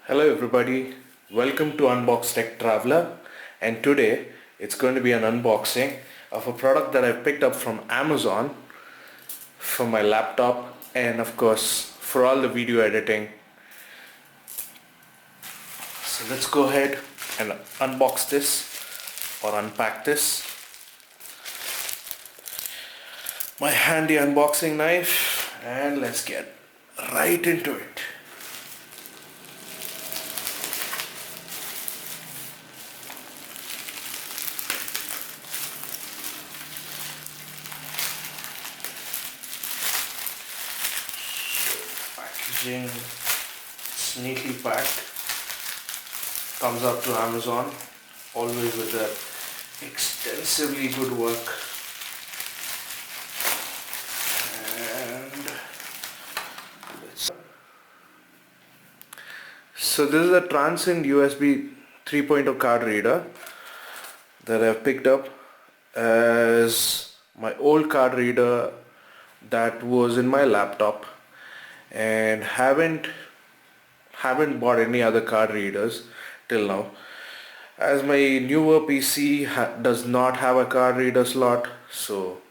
Hello everybody, welcome to Unbox Tech Traveler, and today it's going to be an unboxing of a product that I've picked up from Amazon for my laptop and of course for all the video editing. So let's go ahead and unbox this or unpack this. My handy unboxing knife, and let's get right into it. Packaging, it's neatly packed, comes up to Amazon, always with the extensively good work. And so this is a Transend USB 3.0 card reader that I've picked up as my old card reader that was in my laptop, and haven't bought any other card readers till now, as my newer PC does not have a card reader slot, so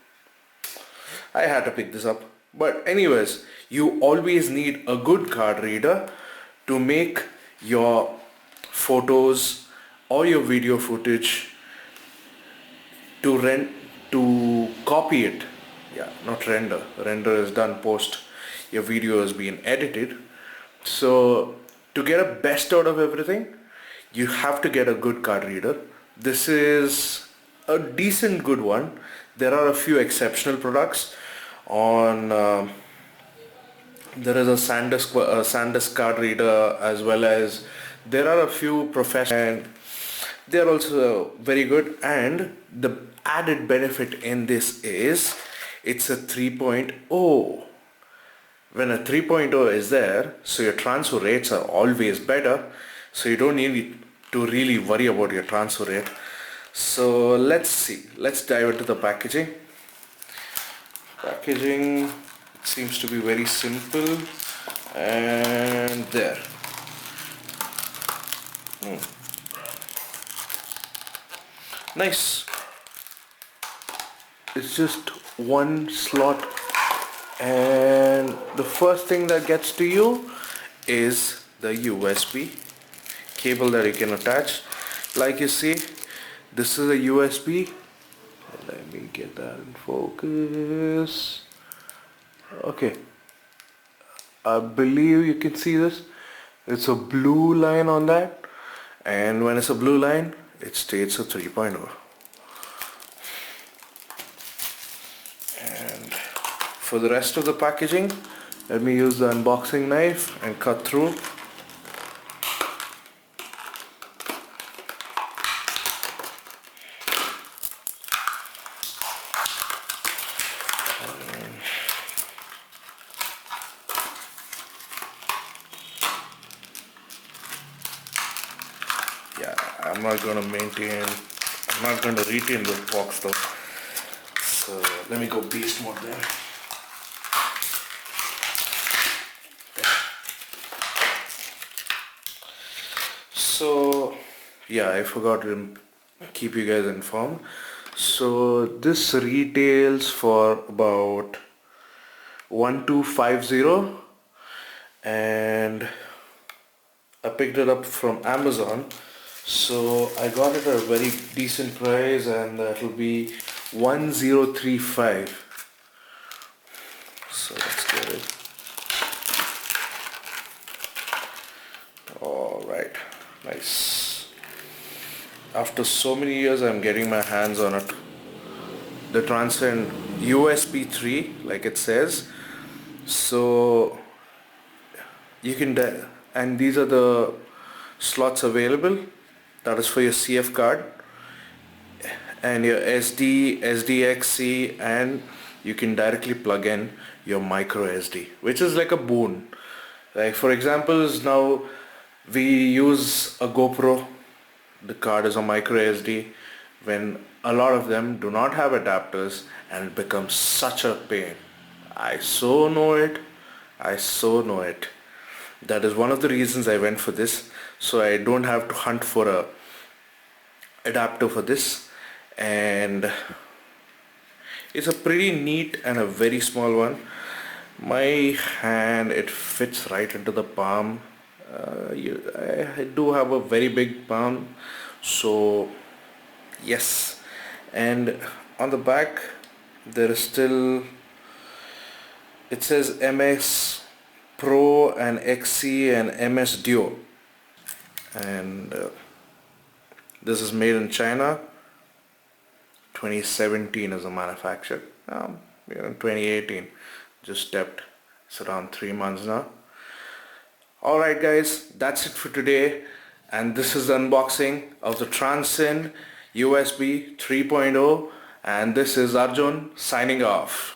I had to pick this up. But anyways, you always need a good card reader to make your photos or your video footage to copy it. Yeah, not render. Render is done post your video has been edited. So to get a best out of everything, you have to get a good card reader. This is a decent good one. There are a few exceptional products on there is a SanDisk card reader, as well as there are a few professional, and they are also very good. And the added benefit in this is it's a 3.0. When a 3.0 is there, so your transfer rates are always better, so you don't need to really worry about your transfer rate. So let's dive into the packaging. Packaging seems to be very simple, and there. Nice. It's just one slot, and the first thing that gets to you is the USB cable that you can attach. Like you see, this is a USB. Let me get that in focus. Okay, I believe you can see this. It's a blue line on that, and when it's a blue line, it states a 3.0. And for the rest of the packaging, let me use the unboxing knife and cut through. Yeah, I'm not going to retain this box though. So let me go beast mode there. So yeah, I forgot to keep you guys informed. So this retails for about 1250, and I picked it up from Amazon. So I got it at a very decent price, and that will be 1035. So let's get it. Alright, nice. After so many years, I'm getting my hands on it. The Transend UHS-III, like it says. So you can, and these are the slots available. That is for your CF card and your SD, SDXC, and you can directly plug in your micro SD, which is like a boon. Like for example, now we use a GoPro, the card is a micro SD, when a lot of them do not have adapters, and it becomes such a pain. I so know it. That is one of the reasons I went for this, so I don't have to hunt for a adapter for this. And it's a pretty neat and a very small one. My hand, it fits right into the palm. I do have a very big palm, so yes. And on the back there is still, it says MS Pro and XC and MS Duo, and this is made in China. 2017 is the manufacture. We're in 2018, just stepped. It's around 3 months now. Alright guys, that's it for today, and this is the unboxing of the Transend USB 3.0, and this is Arjun signing off.